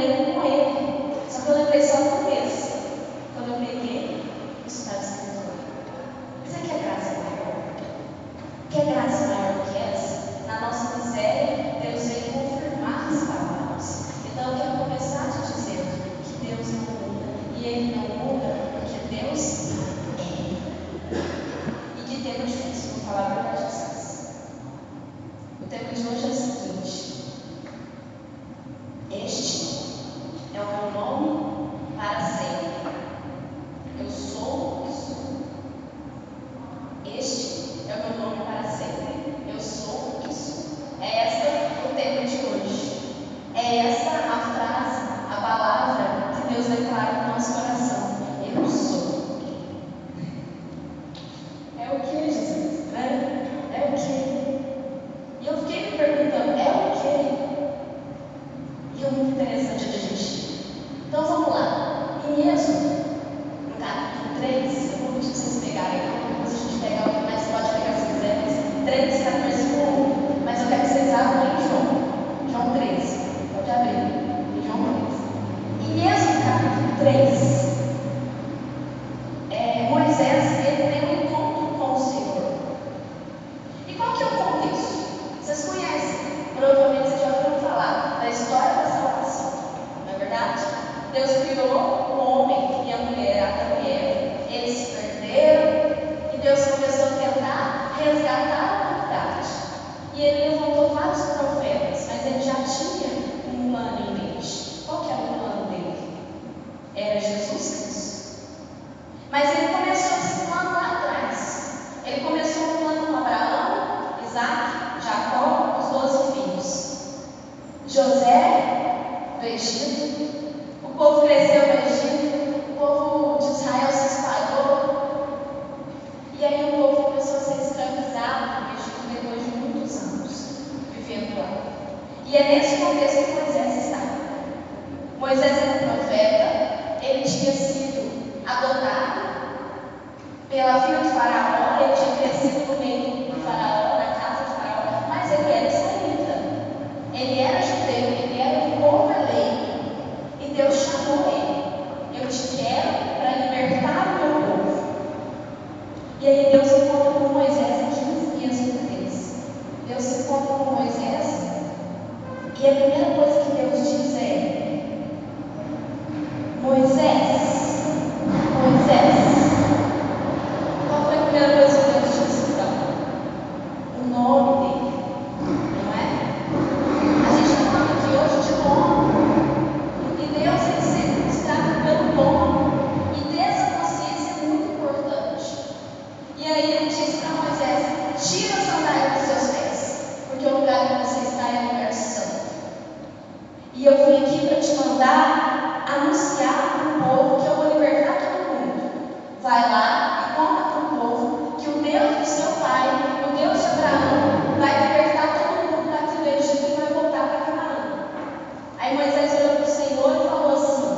lembrei com ele. Só que eu lembrei só uma vez. Quando eu peguei, isso estava escrito lá. Você quer graça maior? Quer graça maior do que essa? Na nossa miséria, Deus veio confirmar as palavras. Então eu quero começar te dizendo que Deus não muda. E Ele não muda porque Deus é. E que tema difícil, vou falar a verdade de vocês. O tema de hoje é o seguinte: este é o meu nome para sempre. Eu sou o que sou. Este é o meu nome para sempre. Eu sou o que sou. É esta o tema de hoje. É esta a frase, a palavra que Deus declara no nosso coração. Eu sou. É o que, Jesus? Né? É o que? E eu fiquei me perguntando, é o que? E é muito interessante de gente. Então vamos lá. Em Êxodo, no capítulo 3, eu vou pedir para vocês pegarem, depois a gente pega o que mais pode pegar se quiser, mas 3, 14, 1. Mas eu quero que vocês abram em João 13. Pode abrir. Em João 13. Em Êxodo, capítulo 3, Moisés, ele tem um encontro com o Senhor. E qual que é o contexto? Vocês conhecem, provavelmente vocês já ouviram falar da história da salvação, não é verdade? Deus criou o homem e a mulher, Adão e Eva, eles se perderam e Deus começou a tentar resgatar a humanidade. E Ele levantou vários profetas, mas Ele já tinha um plano em mente. Qual que era o plano dele? Era Jesus Cristo. Mas Ele começou esse plano lá atrás. Ele começou um plano com Abraão, Isaac, Jacó, os 12 filhos. José, do Egito. O povo cresceu no Egito. O povo de Israel se espalhou. E aí o povo começou a ser escravizado no Egito depois de muitos anos vivendo lá. E é nesse contexto que Moisés está. Moisés era um profeta. Ele tinha sido adotado pela filha de Faraó. Ele tinha crescido no meio do Faraó, na casa de Faraó, mas ele era israelita. Ele era judeu, ele era do povo eleito. E Deus chamou ele. Eu te quero para libertar o meu povo. E aí Deus se encontra com Moisés aqui em Êxodo 3. Deus se encontra com Moisés. E a primeira coisa que Deus diz é: Moisés, Moisés. Qual foi a primeira coisa que Deus disse então? O nome dele, não é? A gente está falando aqui hoje de nome. E Deus, Ele sempre nos trata pelo nome. E ter essa consciência é muito importante. E aí Ele disse para Moisés: tira a sandália dos seus pés, porque o lugar que você está é um lugar santo. E eu vim aqui para te mandar anunciar para o povo que eu vou libertar todo mundo. Vai lá e conta para o povo que o Deus do seu pai, o Deus de Abraão, vai libertar todo mundo daqui do Egito e vai voltar para Canaã. Aí Moisés olhou para o Senhor e falou assim: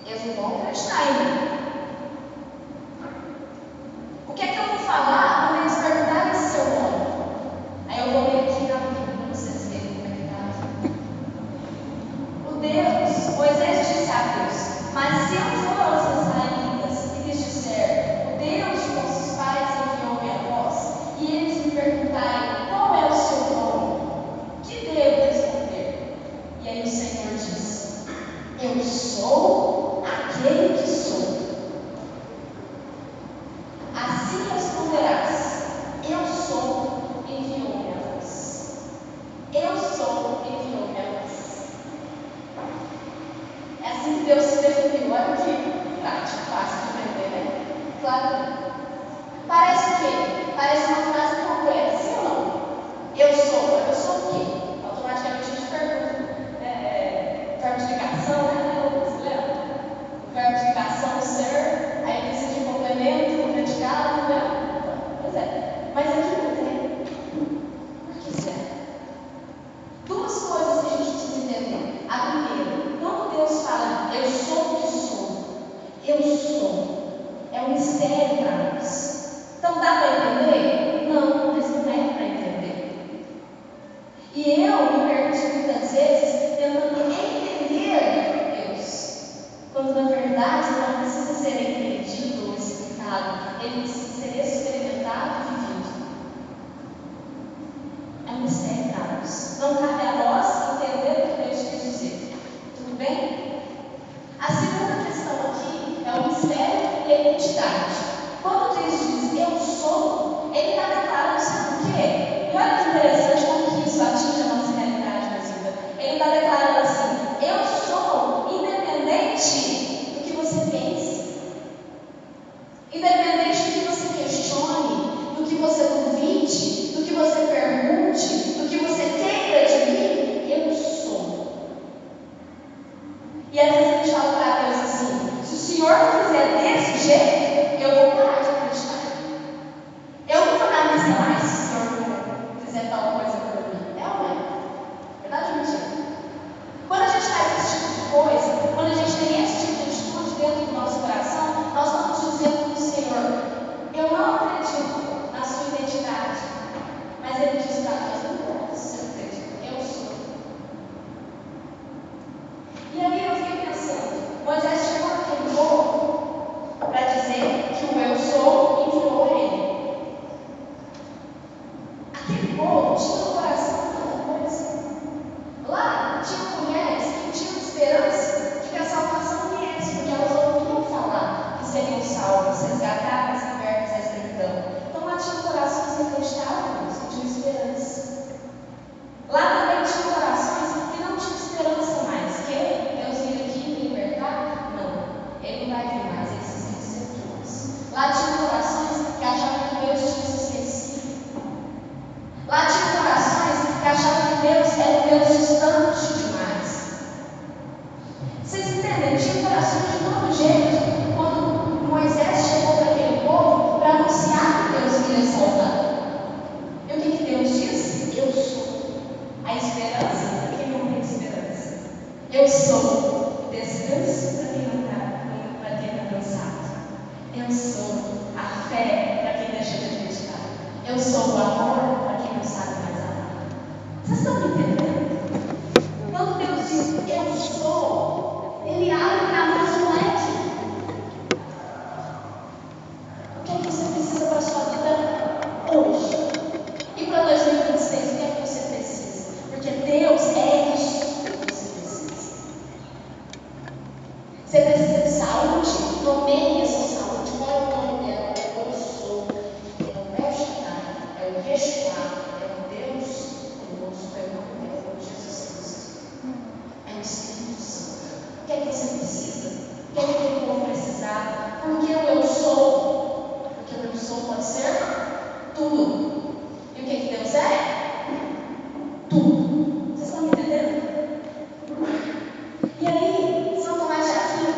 eles não vão acreditar em mim. O que é que eu vou falar quando eles perguntarem seu nome? Aí eu vou ler aqui na Bíblia para vocês verem como é que está aqui. O Deus, Moisés disse a Deus: mas se eu for aos israelitas e lhes disser, o Deus de nossos pais enviou-me a vós, e eles me perguntarem, qual é o seu nome? Que devo responder? E aí o Senhor diz: eu sou aquele que sou. Assim responderás: eu sou, enviou-me a vós. Eu sou, enviou-me a vós. É assim que Deus se definiu. Olha que prático, fácil de entender, né? Claro que não. Parece o quê? Parece uma frase completa, sim ou não? Eu sou o quê? Automaticamente a gente pergunta. Verbo de ligação, né? Você lembra? O verbo de ligação, ser, aí precisa de complemento, predicado, né? Pois é. Mas aqui não tem. Por que será? Duas coisas que a gente precisa entender. A primeira, quando Deus fala, eu sou o que sou, eu sou, é um mistério para nós. Então dá para entender? Não. verdade, ele não precisa ser entendido ou explicado, ele precisa ser experimentado e vivido. É um mistério para nós. Não cabe a nós entender o que Deus quis dizer. Tudo bem? A segunda questão aqui é o mistério e a identidade. Quando Deus diz eu sou, ele está declarando sabe o quê? E olha que interessante como que isso atinge a nossa realidade na vida. Ele está declarando assim, eu sou independente do que você pense, independente do que você questione, do que você duvide, do que você pergunte, do que você queira de mim, eu sou. E às vezes a gente fala para Deus assim, se o Senhor não fizer desse jeito, eu vou parar de acreditar. Eu não vou dar missa mais se o Senhor não fizer tal coisa por mim. É ou não é? Verdade ou mentira? Quando a gente faz esse tipo de coisa, quando a gente tem esse tipo de atitude dentro do nosso coração, nós estamos dizendo para o Senhor, eu não acredito na sua identidade. Mas Ele diz para nós, não importa se você acredita, eu sou. E aí eu fiquei pensando, Moisés chegou naquele povo para dizer que o eu sou enviou a ele. Aquele povo tinha no coração tanta coisa. Lá tinha mulheres que tinham esperança de que a salvação viesse, porque elas ouviam falar que seriam salvas, resgatadas, libertas da escravidão. Então lá tinha corações que acreditavam nisso, que tinham esperança. Lá também tinha corações que não tinham esperança mais, que Deus vir aqui me libertar? Não, Ele não vai vir mais, Ele se esqueceu. Lá tinha corações que achavam que Deus tinha se esquecido. Lá tinha corações que achavam que Deus era um Deus distante demais. Vocês entendem? Tinha corações de todo jeito. Quando Moisés chegou para aquele povo para anunciar que Deus iria salvar. E o que Deus disse? Eu sou a esperança para quem não tem esperança. Eu sou o descanso para quem não está cansado. Eu sou a fé para quem deixa de acreditar. Eu sou o amor para quem não sabe mais amar. Vocês estão me entendendo? Quando Deus diz eu sou, Ele abre para nós um leque. O que é que você precisa para a sua vida hoje? E para 2026, o que é que você precisa? Porque Deus é isso que você precisa. Você precisa de saúde? Nomeie essa saúde. Qual é o nome dela? Eu sou. É o El Shaddai, é o Yeshua, é o Deus conosco, é o nome dele, é o Jesus Cristo. É o Espírito Santo. O que é que você precisa? O que é que aquele povo precisava? Porque o eu sou? Porque o eu sou pode ser tudo. E o que Deus é? Tudo. Vocês estão me entendendo? E aí, São Tomás de Aquino,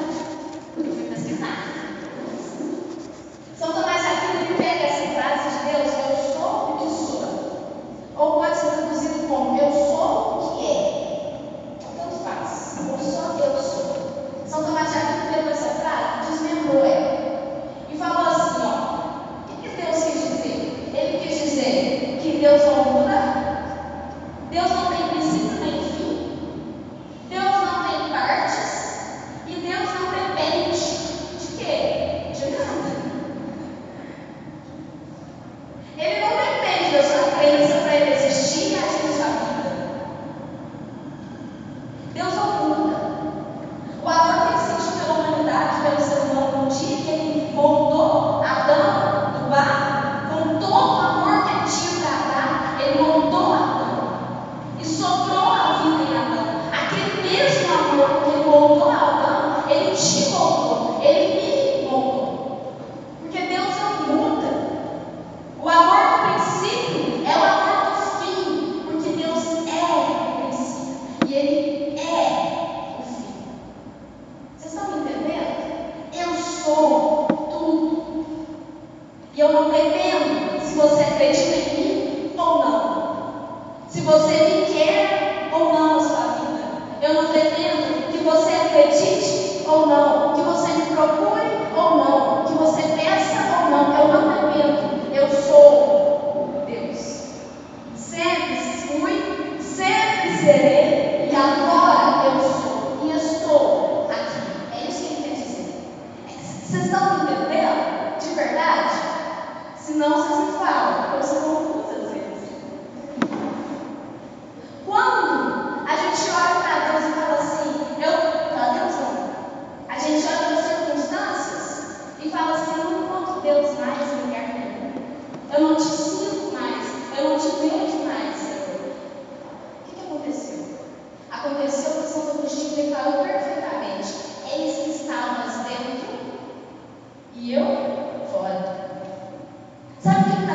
eu fui pesquisar. São Tomás de Aquino, ele pega essa frase de Deus, eu sou o que sou. Ou pode ser traduzido como, eu sou o que é. Tanto faz. Ou só eu sou. São Tomás de Aquino pegou essa frase, desmembrou ela. E falou assim, ó, o que Deus quis dizer? Ele quis dizer que Deus não muda, Deus não tem princípio nem fim, Deus não tem partes e Deus não depende de quê? De nada. Ele não depende da sua crença para ele existir e agir na sua vida. Deus não muda. O amor que ele sentiu pela humanidade, pelo ser humano, no dia que ele moldou Adão do barro, com todo o amor que ele tinha para dar, ele moldou Adão e soprou a vida em Adão. Aquele mesmo amor que ele moldou Adão, ele te moldou, ele me moldou. Porque Deus não muda. O amor do princípio é o amor do fim, porque Deus é o princípio e Ele é o fim. Vocês estão me entendendo? Eu sou tudo. E eu não dependo se você acredita em mim ou não. Se você me quer ou não na sua vida. Eu não dependo que você acredite ou não. Que você me procure ou não. Que você peça ou não. Eu não dependo. Eu sou Deus. Sempre fui, sempre serei e agora eu sou. E estou aqui. É isso que ele quer dizer.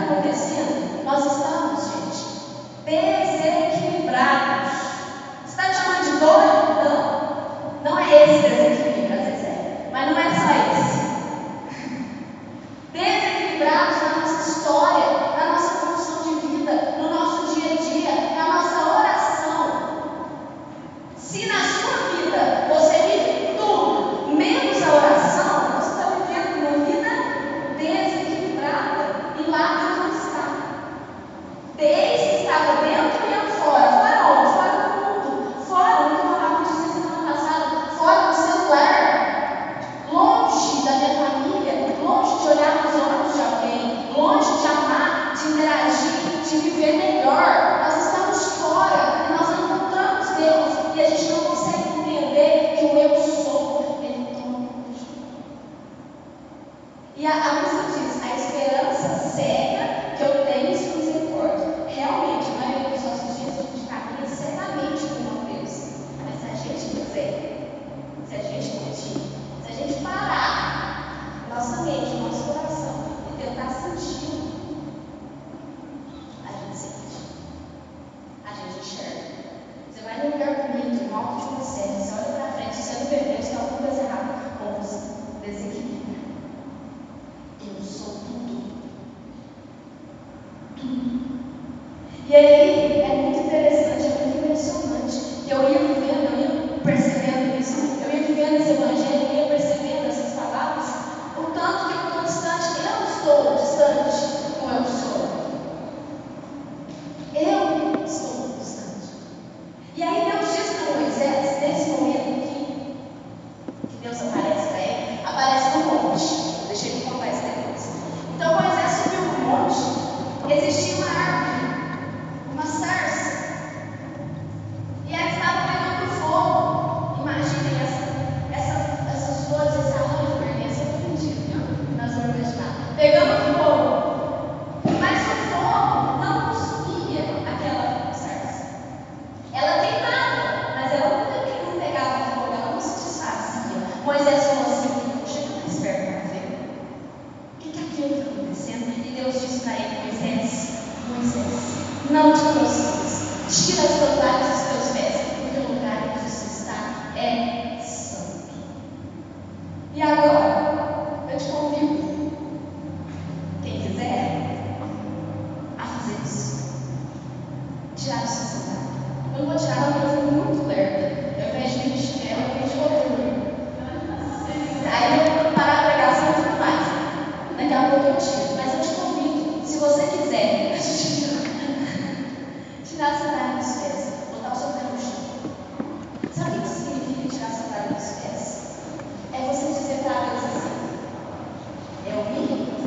acontecendo? Nós estamos, gente, desequilibrados. Você está me chamando de doido? Não. Não é esse desequilíbrio, às vezes é. Mas não é só esse. Desequilibrados na nossa história, na nossa condição de vida, no nosso dia a dia, na nossa oração. Se na sua vida você vive tudo, menos a oração, você está vivendo uma vida desequilibrada. E lá Deus não está. Deus estava dentro e fora. Fora onde? Fora do mundo. Fora, no que eu acabei de dizer semana passada, fora do celular. Longe da minha família, longe de olhar nos olhos de alguém, longe de amar, de interagir, de viver melhor. Nós estamos fora e nós não encontramos Deus e a gente não consegue compreender que o eu sou, ele toma conta de tudo. E a música diz, a esperança cega que eu tenho em sua misericórdia. Realmente, a maioria dos nossos dias a gente caminha cegamente com Deus. Mas se a gente quiser, se a gente curtir, se a gente parar nossa mente, nosso coração e tentar sentir, a gente sente, a gente enxerga. Você vai num lugar bonito, no alto de uma serra, você olha pra frente, você não vê Deus, tem alguma coisa errada com você. Desequilíbrio. Eu sou tudo. Tudo. E aí, é muito interessante, é muito impressionante, que eu ia vivendo, eu ia percebendo isso, eu ia vivendo esse evangelho, eu ia percebendo essas palavras, o tanto que eu estou distante, eu estou distante com eu sou. Eu estou distante. E aí Deus diz para Moisés, nesse momento que Deus aparece para ele, aparece no monte. Deixa eu contar isso depois. Então Moisés subiu no monte, existia uma árvore, uma sarça, e ela estava pegando fogo. Imaginem essas flores, esse arranjo vermelho, isso é tudo mentira, viu? Nós vamos imaginar. Pegando fogo. Mas o fogo não consumia aquela sarça. Ela queimava, mas ela não pegava fogo, ela não se desfazia. Moisés falou assim, chega mais perto para ver. O que é aquilo que está acontecendo? E Deus disse para ele, Moisés, não te aproximes, tira as sandálias dos teus pés, porque o lugar em que você está é santo. E agora, eu te convido, quem quiser, a fazer isso. Tirar os seus sandálias. Eu não vou tirar não, porque eu fui muito lerda. Eu vejo vídeo de chinelo, eu vejo de loucura. Aí eu vou parar a pregação e tudo mais. Daqui a pouco eu tiro. Mas eu te convido, se você quiser, a gente tirar a sandália dos pés, botar o seu pé no chão. Sabe o que significa tirar a sandália dos pés? É você dizer para Deus assim, eu me rendo.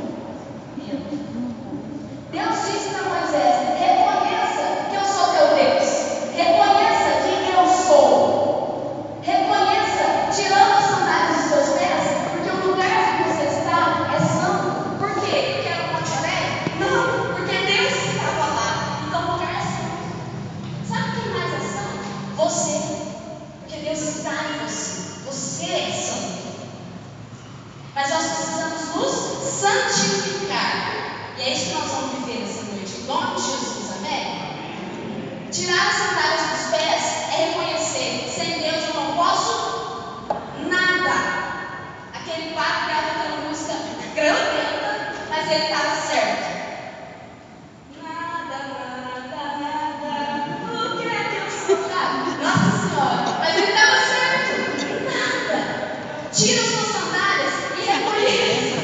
Deus disse para Moisés, reconheça que eu sou teu Deus. Reconheça quem eu sou. Reconheça, tirando as sandálias dos teus pés, porque o lugar que você está é santo. Por quê? Porque era o Monte Oreb? Não, porque Deus estava lá. Então o lugar é santo. Sabe quem mais é santo? Você. Porque Deus está em você. Você é santo. Mas nós precisamos nos santificar. E é isso que nós vamos viver nessa noite. Em nome de Jesus, amém? Tirar as sandálias dos pés é reconhecer, sem Deus eu não posso nada. Aquele padre que estava cantando música grandenta, mas ele estava certo. O que é que eu sou, sabe? Nossa Senhora, mas ele estava certo. Nada. Tira suas sandálias e reconheça.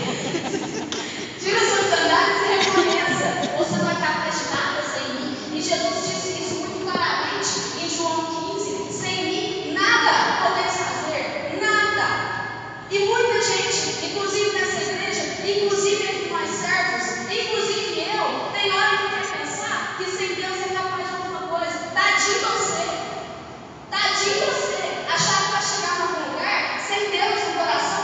Tira suas sandálias e reconheça. Você não é capaz de nada sem mim. E Jesus disse isso muito claramente em João 15. Sem mim, nada podeis fazer. Nada. E muita gente, inclusive nessa igreja, inclusive entre nós servos, inclusive eu, tem hora que quer pensar que sem Deus é capaz de alguma coisa. Tadinho você. Tadinho você. Achar que vai chegar em algum lugar sem Deus no coração.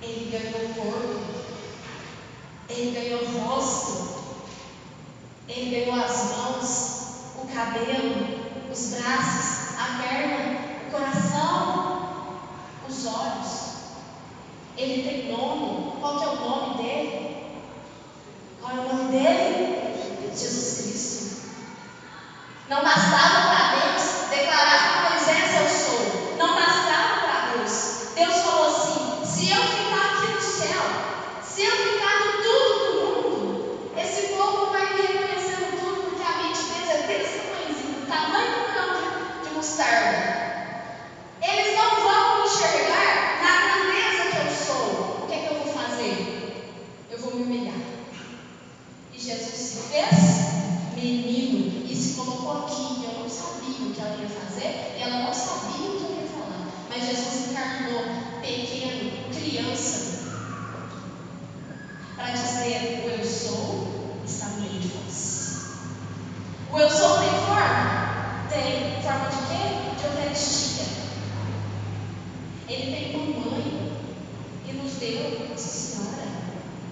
Ele ganhou corpo, ele ganhou rosto, ele ganhou as mãos, o cabelo, os braços, a perna, o coração, os olhos. Ele tem nome. Qual que é o nome dele? Qual é o nome dele? Jesus Cristo. Não bastava para Deus declarar para Moisés: eu sou. Não bastava para Deus. Deus falou assim: se eu ficar aqui no céu, se eu ficar no tudo do mundo, esse povo não vai me reconhecer no tudo, porque a mente deles é desse tamanhozinho, do tamanho do grão de mostarda. Eles não vão me enxergar na grandeza que eu sou. O que é que eu vou fazer? Eu vou me humilhar. E Jesus se fez menino e se colocou aqui. Eu não sabia o que ela ia fazer, e ela não sabia o que eu ia falar. Mas Jesus encarnou pequeno, criança, para dizer: o eu sou está no meio de vós. O eu sou tem forma? Tem. Forma de quê? De Eucaristia. Ele tem mamãe e nos deu Nossa Senhora.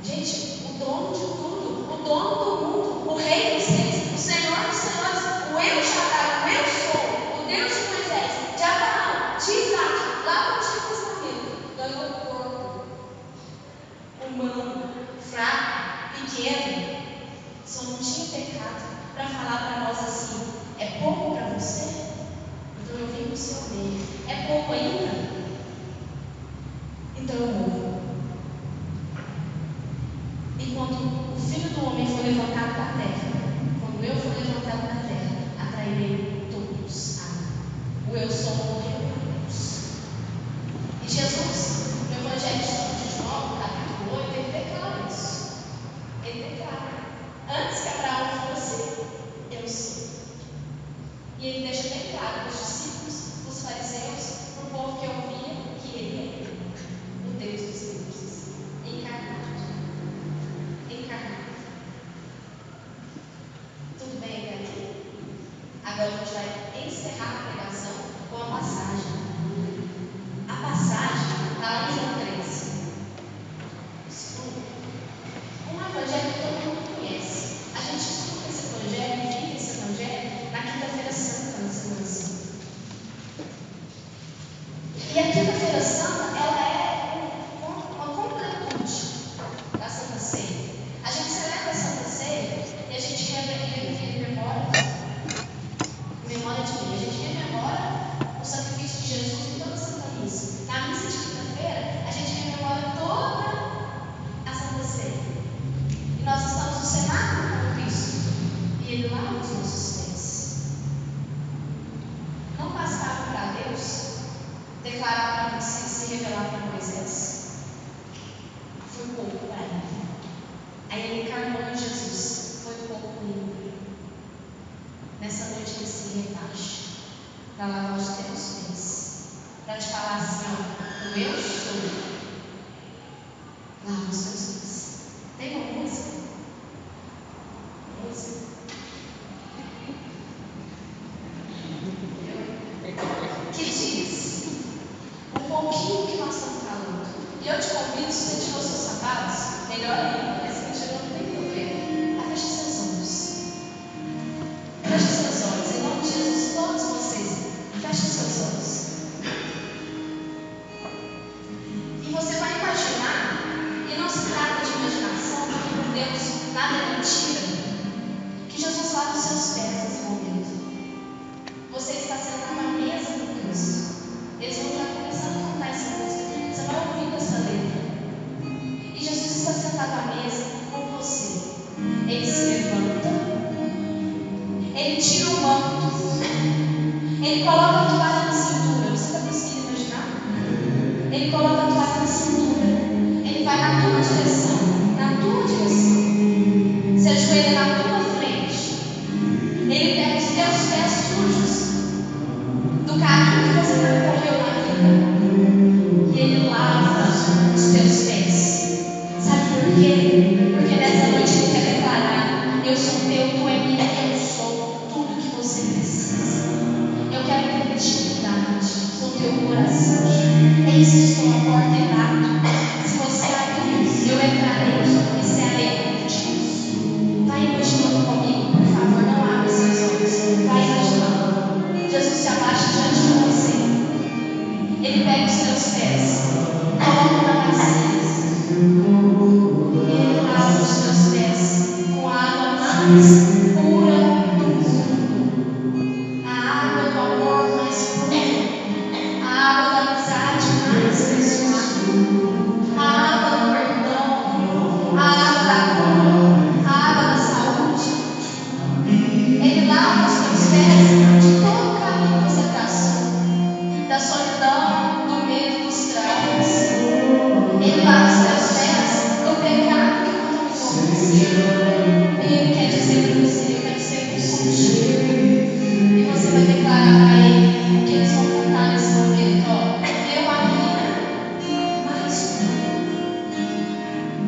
Gente, o dono de tudo, o dono do mundo, o Rei dos Reis, o Senhor dos Senhores, o Eu Shaddai, o Eu Sou, o Deus de Moisés, de Abraão, de Isaac, lá no Antigo Testamento, ganhou corpo humano, fraco, pequeno, só não tinha pecado, para falar para nós assim: é pouco para você? Então eu vim no seu meio. É pouco ainda? Então eu morro. E quando o Filho do Homem foi levantado da terra, quando eu for levantado da terra, atrairei todos a mim. O eu sou morreu para Deus. E Jesus, no Evangelho de João, capítulo 8, ele declara isso. Ele declara: antes que Abraão fosse, eu sou. E ele deixa bem claro para os discípulos, para os fariseus, para o povo que ouvia, que ele é o Deus dos deuses, encarnado. Tudo bem até aqui? Agora a gente vai encerrar a pregação com a passagem. A passagem está lá em João 13. Um evangelho que todo mundo conhece. A gente escuta esse evangelho e vive esse evangelho na Quinta-feira Santa, na Semana Santa. E a Quinta-feira Santa, ela é uma completude da Santa Ceia. A gente celebra a Santa Ceia e a gente rememora de mim. A gente rememora o sacrifício de Jesus em toda a Santa Missa. Na missa de quinta-feira, a gente rememora toda a Santa Ceia. E nós estamos no cenáculo com Cristo. E Ele lava os nossos pés. Não bastava para Deus declarar para você, se revelar para Moisés. Foi pouco para Ele. Aí Ele encarnou em Jesus. Foi pouco para Ele. Nessa noite Ele se rebaixa para lavar os teus pés. Para te falar assim: ó, o eu sou. Lava os teus pés. Tem uma música? Que diz um pouquinho que nós estamos falando. E eu te convido, se você tirou seus sapatos, melhor ainda, porque se você não tem problema, a feche seus olhos. Feche seus olhos, em nome de Jesus, todos vocês, feche seus olhos. E você vai imaginar, e não se trata de imaginação, porque por Deus nada é mentira, que Jesus lava os seus pés nesse momento. Você está sentado à mesa com Cristo. Eles vão já começando a cantar essa música. Você vai ouvindo essa letra. E Jesus está sentado à mesa com você. Ele se levanta. Ele tira o manto. Ele coloca a toalha na cintura. Você está conseguindo imaginar? Ele coloca a toalha na cintura. Ele vai na tua direção. Na tua direção. Se ajoelha na tua frente. Ele pega os teus pés sujos do caminho que você percorreu na vida. E Ele lava os teus pés. Sabe por quê? Porque nessa noite Ele quer declarar: eu sou teu, tu é minha, eu sou tudo que você precisa. Eu quero ter intimidade com o teu coração. Eis que estou à porta e bato. Se você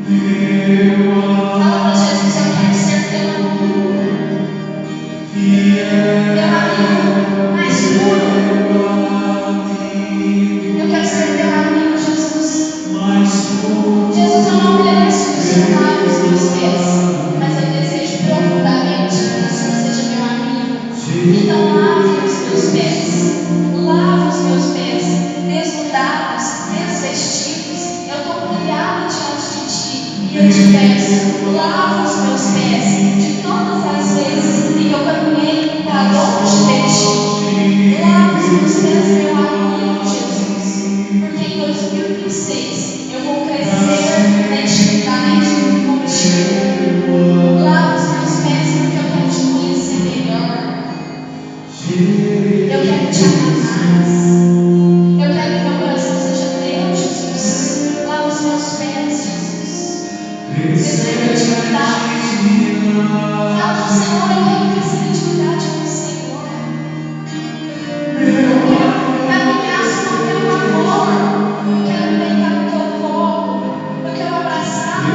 Fala para Jesus: eu quero ser teu amigo. Teu amigo mais puro. Eu quero ser teu amigo, Jesus. Jesus, eu não mereço que o Senhor lave os meus pés, mas eu desejo profundamente que o Senhor seja meu amigo. Então lave os meus pés. Lava os meus pés, desnudados, desvestidos. Eu estou humilhada diante de ti e eu te peço: lava os meus pés de todas as vezes em que eu caminhei para longe de ti. Lava os meus pés, meu amigo Jesus, porque em 2026 eu vou crescer na intimidade contigo. Lava os meus pés porque eu quero te conhecer melhor. Eu quero te amar mais. Eu quero que meu coração seja teu, Jesus. Lava os meus pés, Jesus. Crescer em intimidade. Fala para o Senhor: eu quero crescer em intimidade com o Senhor. Eu quero caminhar só no teu amor. Eu quero me deitar no teu colo. Eu quero abraçar a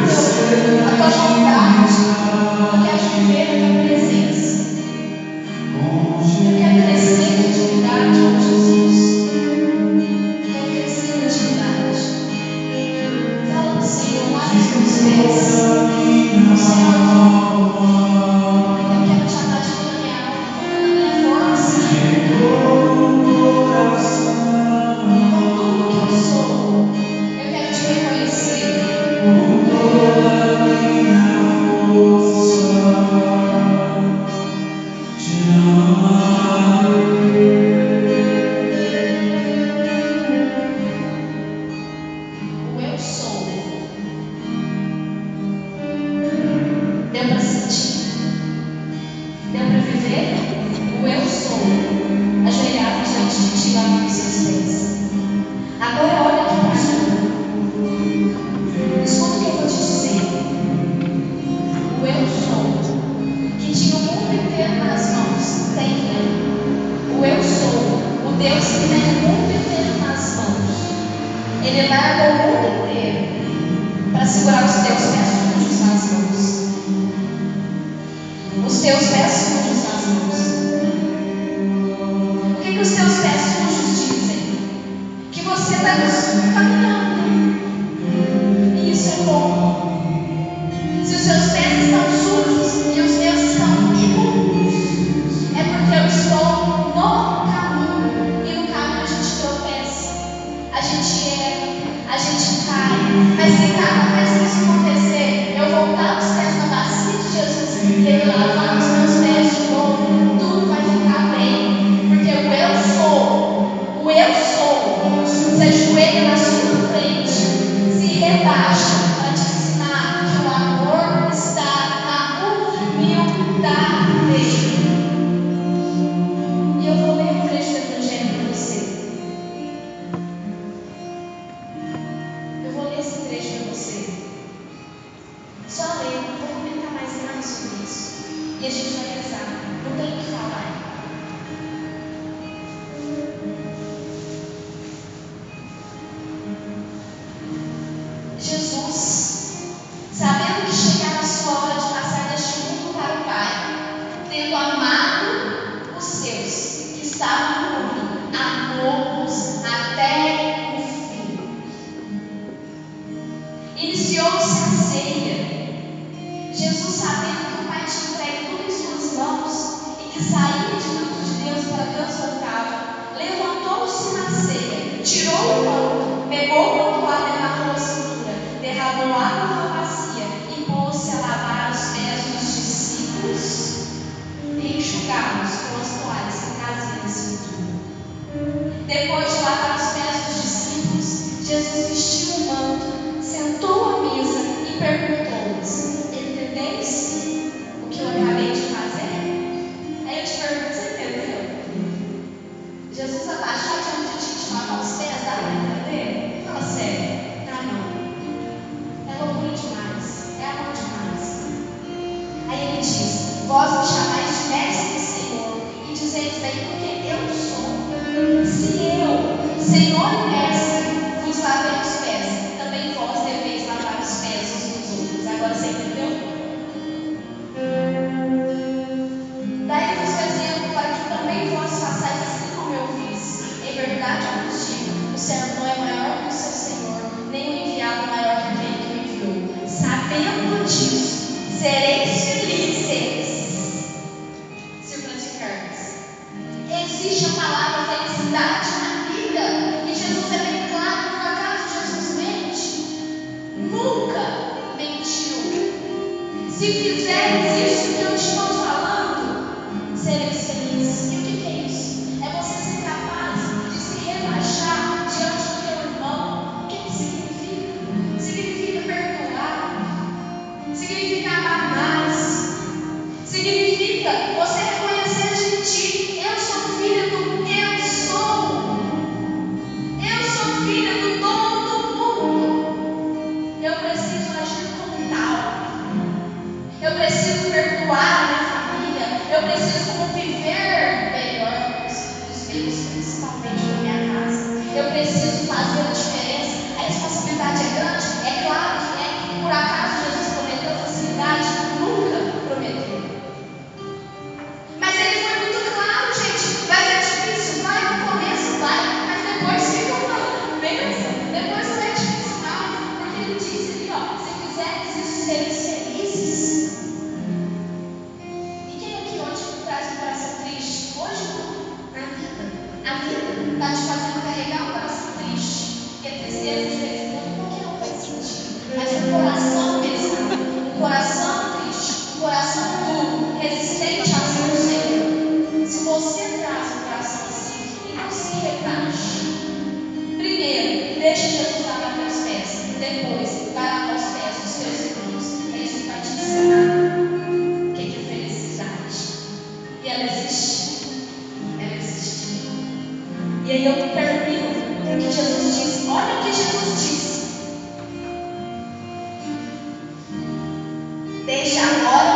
tua vontade. Eu quero viver a tua presença. Eu quero crescer em intimidade com Jesus. Eu quero crescer em intimidade. Fala para o Senhor: lava os meus pés. O Senhor, eu quero te amar de toda a minha alma, com toda a minha força, com tudo que eu sou. Eu quero te reconhecer. O eu sou. Deu para sentir? Deu para viver? O eu sou. Ajoelhado diante de ti, lavando os seus pés. Agora olha aqui para mim. Escuta o que eu vou te dizer. O eu sou, que tinha o mundo inteiro nas mãos, tem, né? O eu sou, o Deus que tem o mundo inteiro nas mãos. Ele larga o mundo inteiro para segurar os teus pés sujos nas mãos. Os teus pés sujos nas mãos. O que os teus pés sujos dizem? Que você está caminhando. E isso é bom. Se os seus pés estão sujos e os meus estão imundos, é porque eu estou no caminho. E no caminho a gente tropeça, a gente erra, a gente cai. Mas se cada vez que isso acontecer, eu voltar os pés na bacia de Jesus e Ele lavar os meus pés de novo, tudo vai ficar bem. Porque o eu sou, se ajoelha na sua frente, se rebaixa para te ensinar que o amor está na humildade. E eu vou ler um trecho do Evangelho para você. Eu vou ler esse trecho para você. Só ler, não vou comentar mais nada sobre isso. E a gente vai rezar. Não tem o que falar. Jesus, sabendo que chegara a sua hora de passar deste mundo para o Pai, tendo amado os seus que estavam no mundo, amou-os até o fim. Iniciou-se a ceia. Jesus, sabendo que o Pai tinha entregue tudo em suas mãos e que saía de mãos de Deus para Deus voltava, levantou-se na ceia, tirou o manto, pegou uma toalha, amarrou a cintura, derramou água na bacia e pôs-se a lavar os pés dos discípulos e enxugá-los com as toalhas que trazia na cintura. Depois de lavar os pés dos discípulos, Jesus vestiu o manto, sentou à mesa e perguntou-lhes: entendeis o que eu acabei de fazer? Aí eu te pergunto: você entendeu? Jesus abaixou diante de ti, te lavar os pés, dá para entender? Fala sério. sereis felizes se praticarmos. Existe a palavra felicidade na Bíblia, e Jesus é bem claro. Por acaso Jesus mente? Nunca mentiu. Se fizeres isso que eu estou falando, sereis felizes. E o que é isso? É você ser capaz de se rebaixar diante do teu irmão. O que significa? Significa perdoar, significa amar mais, significa você reconhecer de ti: eu sou filha do eu sou filha do dono do mundo. Eu preciso agir como tal. Eu preciso perdoar a minha família. Eu preciso conviver melhor com os meus, principalmente na minha casa. Eu preciso fazer a diferença. A responsabilidade é grande? É claro que é. Por acaso Jesus prometeu facilidade? Nunca prometeu. Mas ele foi muito claro, gente. Vai ser difícil? Vai, no começo vai. Mas depois fica uma bênção. Depois não é difícil mais. Porque ele disse ali, ó: se fizeres isso, sereis felizes. E quem aqui hoje traz um coração triste? Hoje não. A vida está te fazendo carregar um coração triste. Porque tristeza de vez em quando qualquer um vai sentir. Mas um coração pesado, um coração triste, um coração duro, resistente à ação do Senhor. Se você traz um coração assim, então se rebaixe. Primeiro, deixa Jesus lavar teus pés. Depois, vai lavar os pés dos teus irmãos. É isso que vai te ensinar o que é felicidade. E ela existe. Ela existe. E aí eu termino o que Jesus disse. Olha o que Jesus disse. Deixa agora,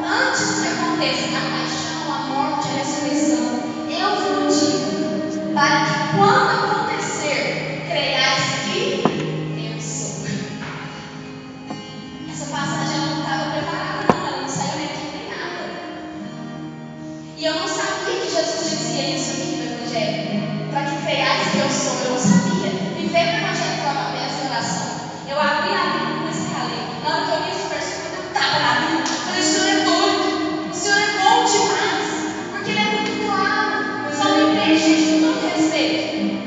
antes que aconteça a paixão, a morte, a ressurreição, eu vos digo, para que quando acontecer, creiais que eu sou. Essa passagem eu não estava preparada, não. Ela não saiu nem aqui nem nada. E eu não sabia que Jesus dizia isso aqui no Evangelho. Para que creiais que eu sou. Eu não sabia. Me veio no Evangelho através de oração. Eu abri a Bíblia e comecei a ler. Na hora que eu li esse versículo, eu estava na Bíblia. Eu falei: o Senhor é doido. O Senhor é bom demais. Porque Ele é muito claro. Só me entende, gente, com todo respeito.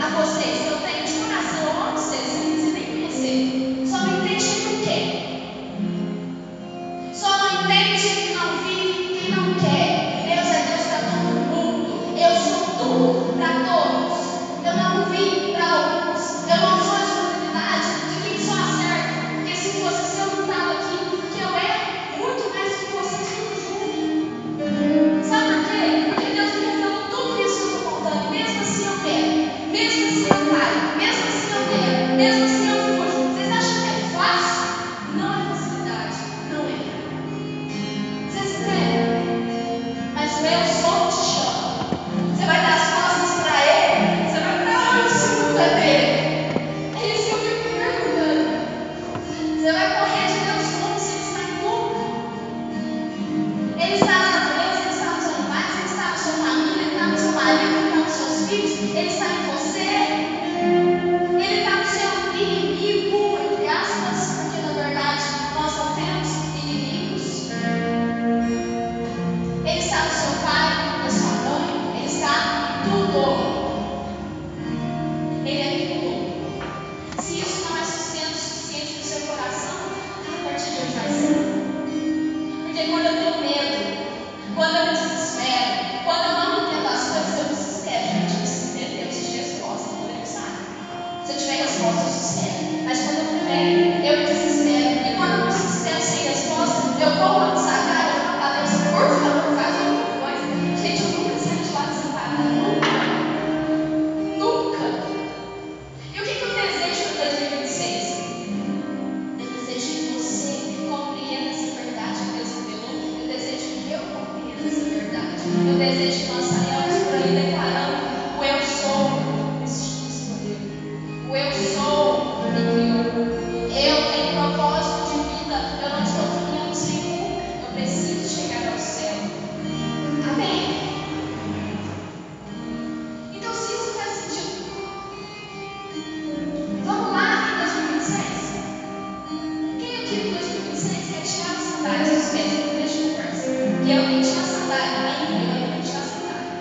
sandálias aos pés. Deixa eu conversa. Que eu nem tinha sandália ainda, eu ainda nem tinha sandália.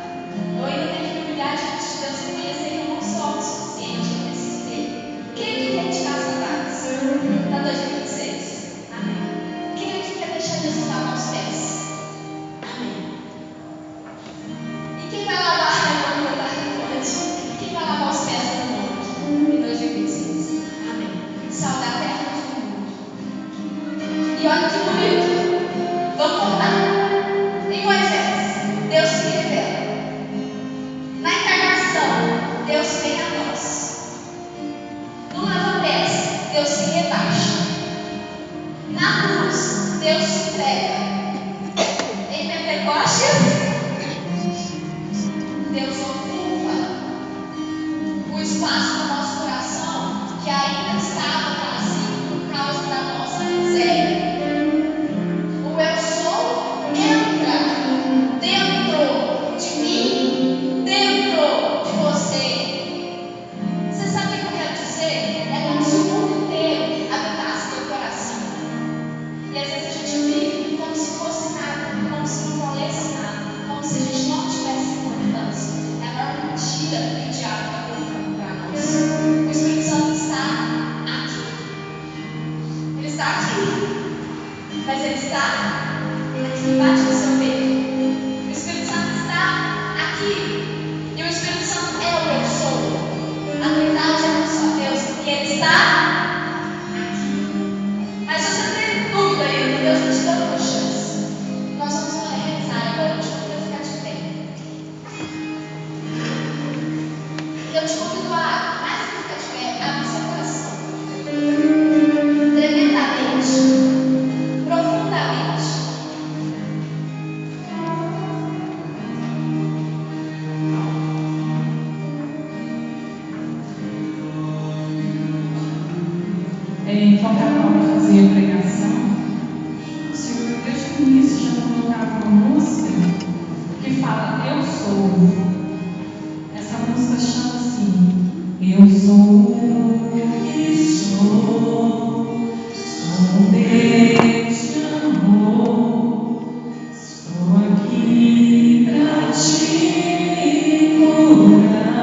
Eu ainda tenho que me humilhar diante de Deus e reconhecer que eu não sou autossuficiente, eu preciso dele. Quem aqui quer tirar as sandálias para 2026? Amém. Quem aqui quer deixar Jesus lavar os pés? Amém. E quem vai lavar a mão da fonte? Quem vai lavar os pés do mundo em 2026? Amém. Sal da terra e do mundo. E olha que bonito. Vamos voltar. Em Moisés, Deus se revela. Na encarnação, Deus vem a nós. No lava-pés, Deus se rebaixa. Na cruz, Deus se entrega. Em Pentecostes, Deus ocupa o espaço do nosso coração que ainda estava vazio por causa da nossa miséria. O eu sou entra dentro de mim, dentro de você. Você sabe o que eu quero dizer? É como se o mundo inteiro habitasse teu coração. E às vezes a gente vive como se fosse nada, como se não valesse nada, como se a gente não tivesse importância. É a maior mentira que o diabo está colocando para nós. O Espírito Santo está aqui. Ele está aqui. Mas ele está aqui, bate no seu peito. O Espírito Santo está aqui. E o Espírito Santo é o eu sou. A verdade é só Deus. E ele está aqui. Mas se você tem dúvida ainda, Deus não te deu uma chance. Nós vamos rezar agora. Eu te convido a ficar de pé. Eu te convido a, mais do que ficar de pé, abrir seu coração. Tremendamente. Profundamente. Enquanto a Paula fazia a pregação, o Senhor desde o início já colocava uma música que fala Eu Sou. Essa música chama assim: Eu sou o que sou, sou Deus de amor, estou aqui pra te curar.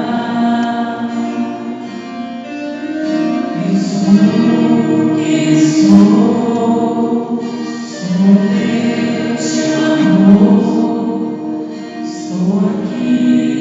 Eu sou o que sou, sou Deus de amor, estou aqui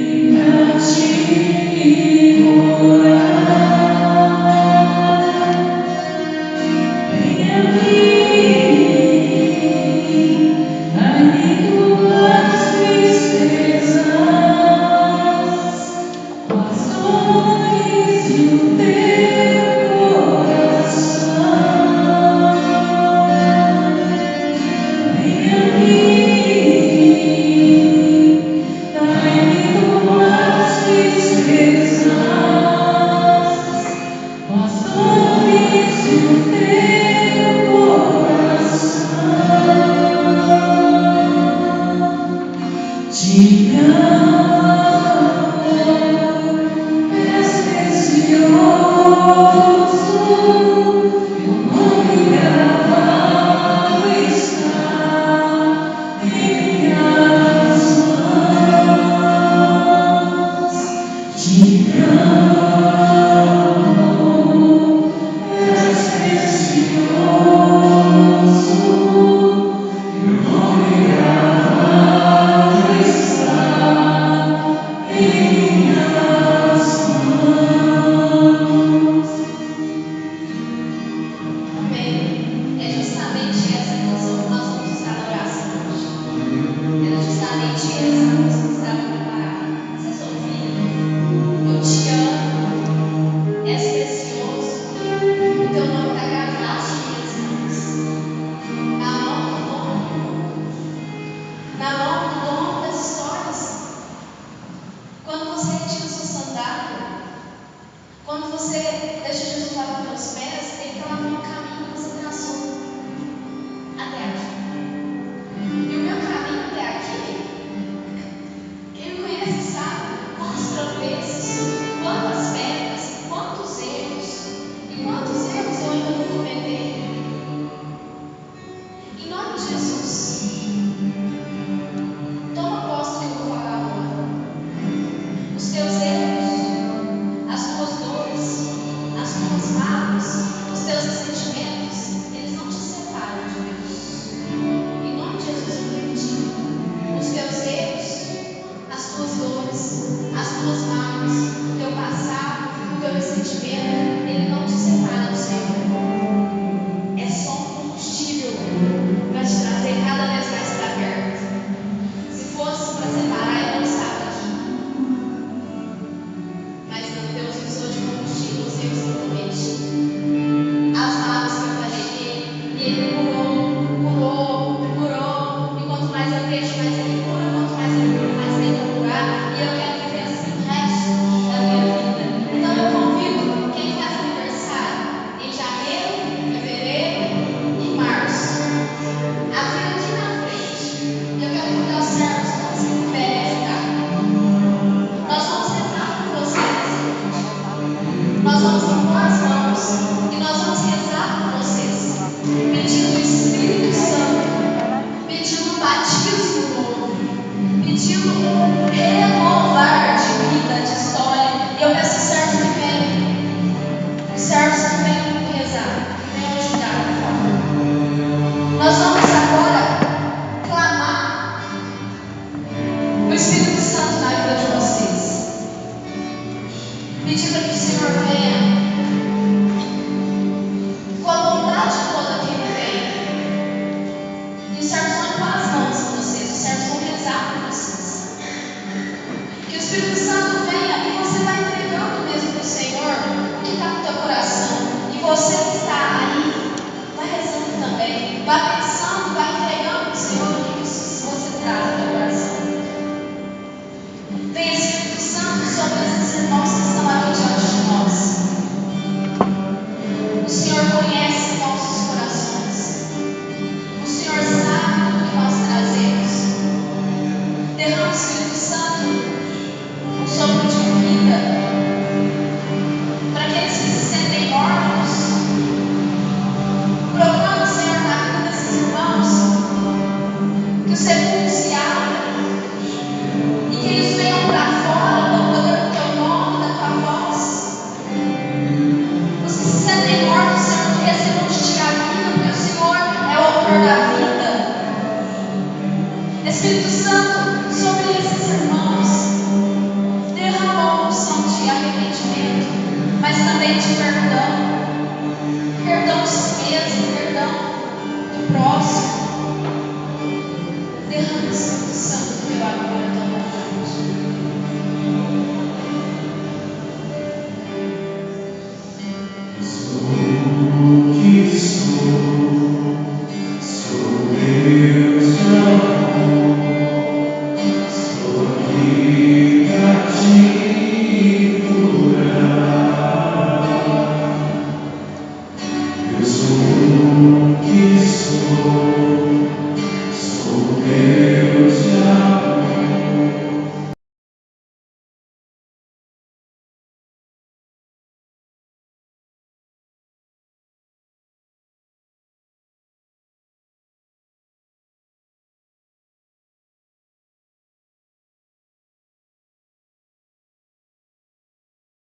tornar